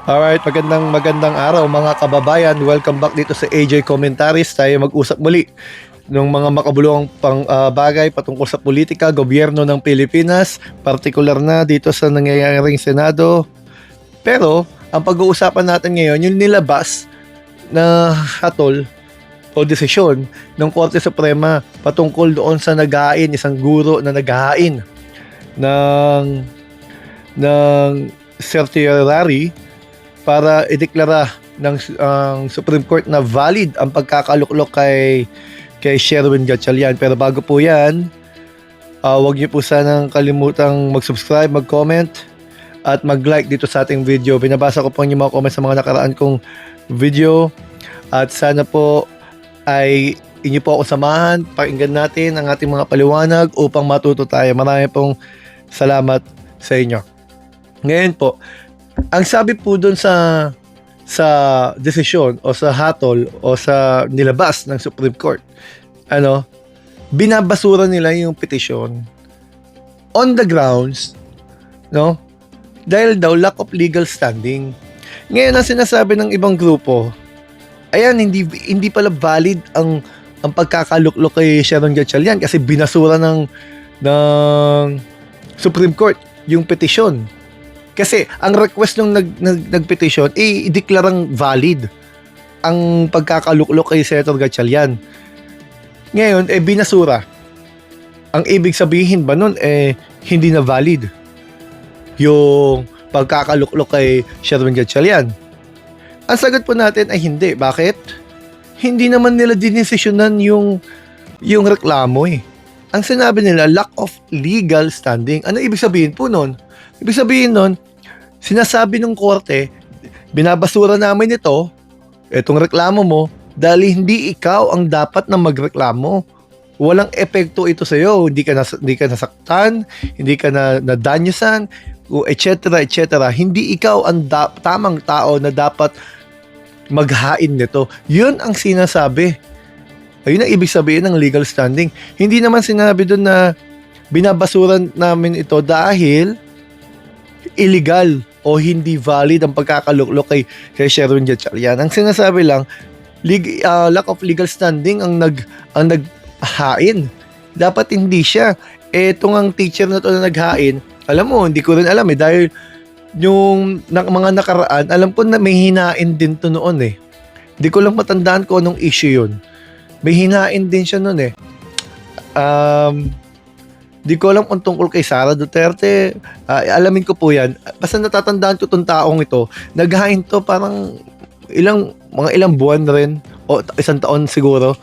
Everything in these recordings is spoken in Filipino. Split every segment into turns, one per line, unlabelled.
Alright, magandang araw mga kababayan. Welcome back dito sa AJ Commentaries. Tayo mag-usap muli ng mga makabuluhang bagay patungkol sa politika, gobyerno ng Pilipinas, partikular na dito sa nangyayaring Senado. Pero, ang pag-uusapan natin ngayon, yung nilabas na hatol o desisyon ng Korte Suprema patungkol doon sa naghahain, isang guro na naghahain ng certiorari para ideklara ng Supreme Court na valid ang pagkakaluklok kay Sherwin Gatchalian. Pero bago po yan, huwag niyo po sanang kalimutang mag-subscribe, mag-comment, at mag-like dito sa ating video. Binabasa ko po yung mga comments sa mga nakaraan kong video. At sana po ay inyo po ako samahan, pakinggan natin ang ating mga paliwanag upang matuto tayo. Marami pong salamat sa inyo. Ngayon po, ang sabi po doon sa desisyon o sa hatol o sa nilabas ng Supreme Court, binabasura nila yung petisyon on the grounds, dahil daw lack of legal standing. Ngayon ang sinasabi ng ibang grupo, ayan, hindi pala valid ang pagkakaluklok kay Sharon Gatchalian kasi binasura ng Supreme Court yung petisyon. Kasi ang request nung nagpetisyon, i-deklarang valid ang pagkakaluklok kay Senator Gatchalian. Ngayon, binasura. Ang ibig sabihin ba nun, hindi na valid yung pagkakaluklok kay Sherwin Gatchalian? Ang sagot po natin ay hindi. Bakit? Hindi naman nila dinesisyonan yung reklamo eh. Ang sinabi nila, lack of legal standing. Ano ibig sabihin po nun? Ibig sabihin nun, sinasabi ng korte, binabasura namin itong reklamo mo, dahil hindi ikaw ang dapat na magreklamo. Walang epekto ito sa iyo, hindi ka nasaktan, hindi ka nadanyusan, etc. Hindi ikaw ang tamang tao na dapat maghain nito. Yun ang sinasabi. Ayun ang ibig sabihin ng legal standing. Hindi naman sinabi doon na binabasuran namin ito dahil illegal o hindi valid ang pagkakaluklok kay Sherwin Gatchalian. Ang sinasabi lang, lack of legal standing ang naghain. Dapat hindi siya. Etong ang teacher na to na naghain, alam mo, hindi ko rin alam dahil yung mga nakaraan, alam ko na may hinain din to noon Hindi ko lang matandaan ko anong issue yun. May hinain din siya noon Di ko alam kung tungkol kay Sara Duterte. Alamin ko po yan. Basta natatandaan ko itong taong ito. Naghain to parang mga ilang buwan rin. O isang taon siguro.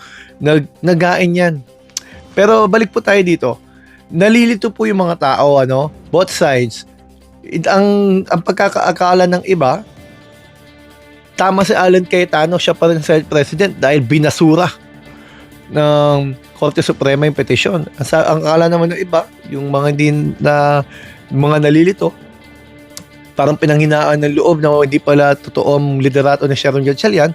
Naghain yan. Pero balik po tayo dito. Nalilito po yung mga tao, both sides. Ang pagkakaakala ng iba, tama si Alan Cayetano, siya pa rin Senate President dahil binasura ng Korte Suprema yung petisyon. Ang akala naman ng iba, yung mga nalilito, parang pinanghinaan ng loob na hindi pala totoong liderato ni Sharon Gatchalian.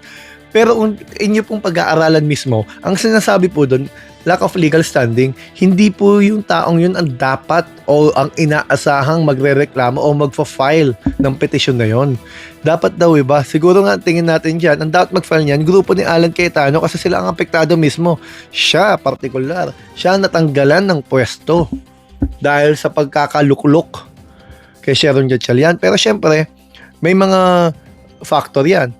Pero inyo pong pag-aaralan mismo, ang sinasabi po doon, lack of legal standing, hindi po yung taong yun ang dapat o ang inaasahang magre-reklamo o magfa-file ng petisyon na yon. Dapat daw iba. Siguro nga tingin natin dyan, ang dapat mag-file niyan, grupo ni Alan Cayetano kasi sila ang apektado mismo. Siya, partikular, siya natanggalan ng pwesto dahil sa pagkakaluklok kay Sharon Gatchalian. Pero syempre, may mga factor yan.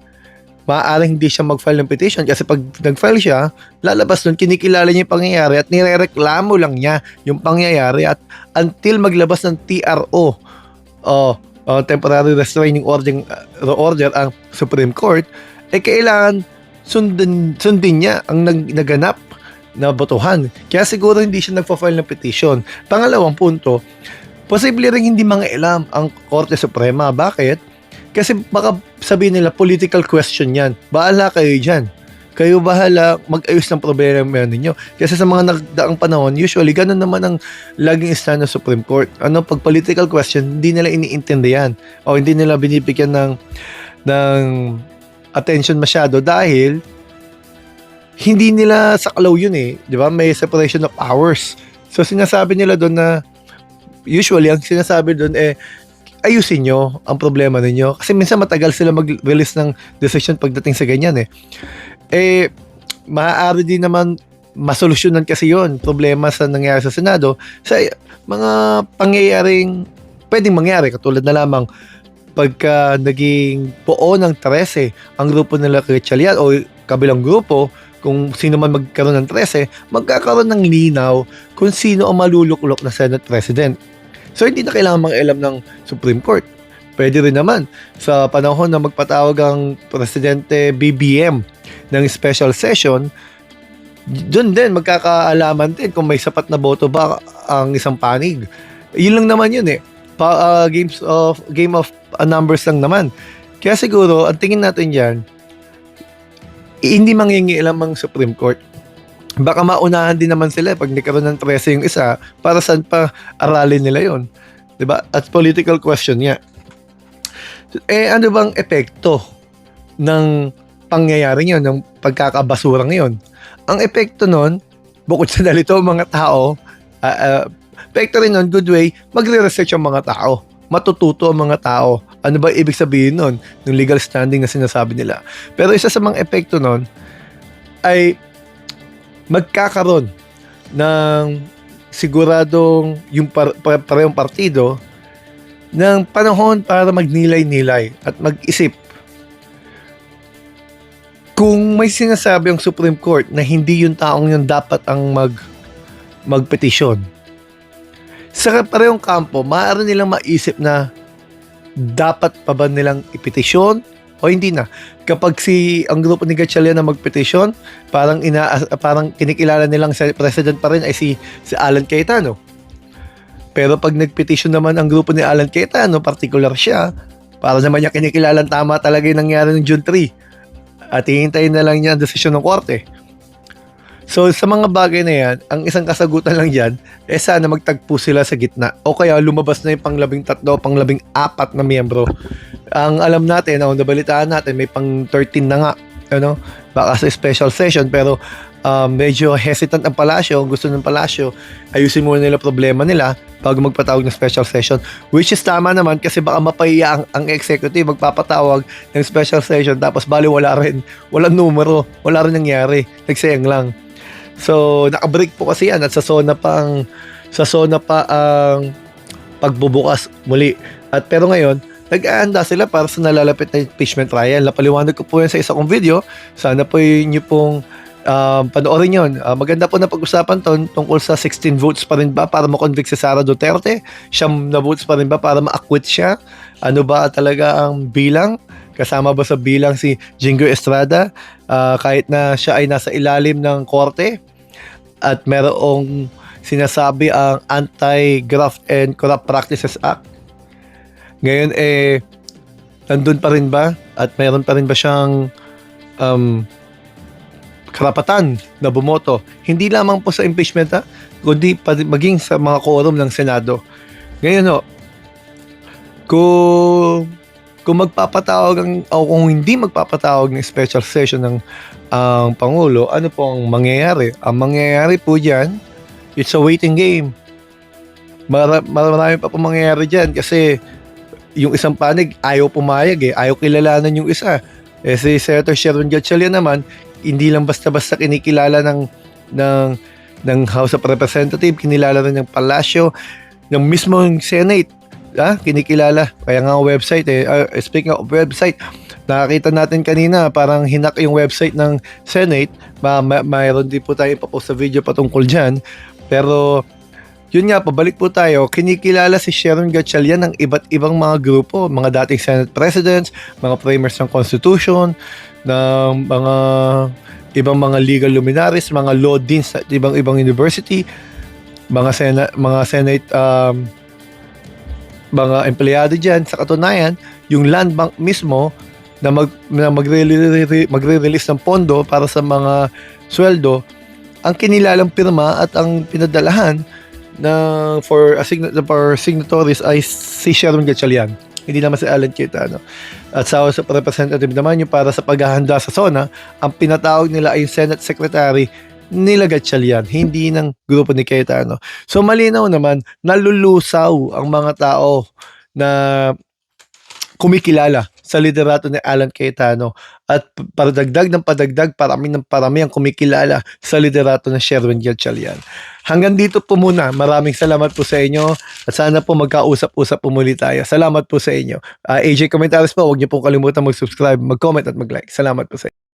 Maaaring hindi siya mag-file ng petition kasi pag nag-file siya, lalabas doon, kinikilala niya yung pangyayari at nirereklamo lang niya yung pangyayari at until maglabas ng TRO temporary restraining order ang Supreme Court, kailangan sundin niya ang naganap na botohan. Kaya siguro hindi siya nagpa-file ng petition. Pangalawang punto, posible rin hindi mangailam ang Korte Suprema. Bakit? Kasi baka sabihin nila, political question yan. Bahala kayo dyan. Kayo bahala mag-ayos ng problema ninyo. Kasi sa mga nagdaang panahon, usually, ganun naman ang laging stand ng Supreme Court. Pag political question, hindi nila iniintindihan. O hindi nila binibigyan ng attention masyado dahil hindi nila saklaw yun di ba? May separation of powers. So, sinasabi nila doon na usually, ang sinasabi doon ayusin nyo ang problema ninyo. Kasi minsan matagal sila mag-release ng decision pagdating sa ganyan eh. Eh, maaari din naman masolusyonan kasi yon problema sa nangyari sa Senado sa mga pangyayaring pwedeng mangyari katulad na lamang pagka naging buo ng 13 ang grupo nila Gatchalian o kabilang grupo, kung sino man magkaroon ng 13, magkakaroon ng linaw kung sino ang maluluklok na Senate President. So hindi na kailangan mangialam ng Supreme Court. Pwede rin naman sa panahon na magpatawag ang Presidente BBM ng special session, doon din magkakaalaman din kung may sapat na boto ba ang isang panig. Yun lang naman yun eh. Game of numbers lang naman. Kaya siguro, ang tingin natin dyan, hindi mangingialam ang Supreme Court. Baka maunahan din naman sila pag nagkaroon ng 13 yung isa, para saan pa aralin nila yon, diba? At political question niya. Eh, ano bang epekto ng pangyayari nyo, ng pagkakabasura ngayon? Ang epekto nun, bukod sa nalito mga tao, epekto rin nun, good way, magre-research ang mga tao. Matututo ang mga tao. Ano ba ibig sabihin nun? Yung legal standing na sinasabi nila. Pero isa sa mga epekto nun, ay magkakaroon ng siguradong yung parehong partido ng panahon para magnilay-nilay at mag-isip. Kung may sinasabi ang Supreme Court na hindi yung taong yun dapat ang magpetisyon, sa parehong kampo, maaari nilang maisip na dapat pa ba nilang ipetisyon o hindi na. Kapag ang grupo ni Gatchalian na magpetisyon, parang kinikilala nilang president pa rin ay si Alan Cayetano. Pero pag nagpetisyon naman ang grupo ni Alan Cayetano, particular siya, para naman niya kinikilalang tama talaga yung nangyari ng June 3. At hihintayin na lang niya ang desisyon ng korte. So sa mga bagay na yan, ang isang kasagutan lang dyan, sana magtagpo sila sa gitna. O kaya lumabas na yung pang-13 o pang-14 na miyembro. Ang alam natin, ang nabalitaan natin, may pang-13 na nga. Ano? Baka sa special session, pero medyo hesitant ang palasyo. Gusto ng palasyo, ayusin muna nila problema nila bago magpatawag ng special session, which is tama naman kasi baka mapahiya ang executive magpapatawag ng special session tapos bali walang numero, wala rin nangyari, nagsayang lang. So nakabreak po kasi yan at sa SONA pa ang pagbubukas muli. At pero ngayon nag-aanda sila para sa nalalapit na impeachment trial. Napaliwanag ko po yan sa isa kong video. Sana po nyo pong panoorin yun. Maganda po na pag-usapan tungkol sa 16 votes pa rin ba para ma-convict si Sara Duterte? 9 na votes pa rin ba para ma-acquit siya? Ano ba talaga ang bilang? Kasama ba sa bilang si Jingo Estrada? Kahit na siya ay nasa ilalim ng korte at merong sinasabi ang Anti-Graft and Corrupt Practices Act. Ngayon nandun pa rin ba? At meron pa rin ba siyang karapatan na bumoto? Hindi lamang po sa impeachment kundi maging sa mga quorum ng Senado. Ngayon kung magpapatawag o kung hindi magpapatawag ng special session ng Pangulo, ano po ang mangyayari? Ang mangyayari po dyan, it's a waiting game. Marami pa po mangyayari dyan kasi yung isang panig ayaw pumayag ayaw kilalanan yung isa. Si Senator Sharon Gatchalian naman, hindi lang basta-basta kinikilala ng House of Representatives, kinilala rin ng Palasyo, ng mismong Senate, kinikilala. Kaya nga website speaking of website, nakakita natin kanina parang hinak yung website ng Senate. Mayroon din po tayo ipapost sa video patungkol dyan. Pero yun nga, pabalik po tayo, kinikilala si Sharon Gatchalian ng iba't ibang mga grupo, mga dating Senate Presidents, mga framers ng Constitution, ng mga ibang mga legal luminaries, mga law deans at ibang university, mga Senate, mga empleyado dyan. Sa katunayan, yung land bank mismo na magre-release ng pondo para sa mga sweldo, ang kinilalang pirma at ang pinadalahan for signatories ay si Sharon Gatchalian, hindi naman si Alan Cayetano. At sa representative naman yung para sa paghahanda sa SONA, ang pinatawag nila ay Senate Secretary nila Gatchalian, hindi ng grupo ni Cayetano. So malinaw naman, nalulusaw ang mga tao na kumikilala sa liderato ni Alan Cayetano at padagdag ng padagdag, parami ng parami ang kumikilala sa liderato ng Sherwin Gatchalian. Hanggang dito po muna. Maraming salamat po sa inyo at sana po magkausap-usap po muli tayo. Salamat po sa inyo. AJ Comentaries po, huwag niyo pong kalimutan mag-subscribe, mag-comment at mag-like. Salamat po sa inyo.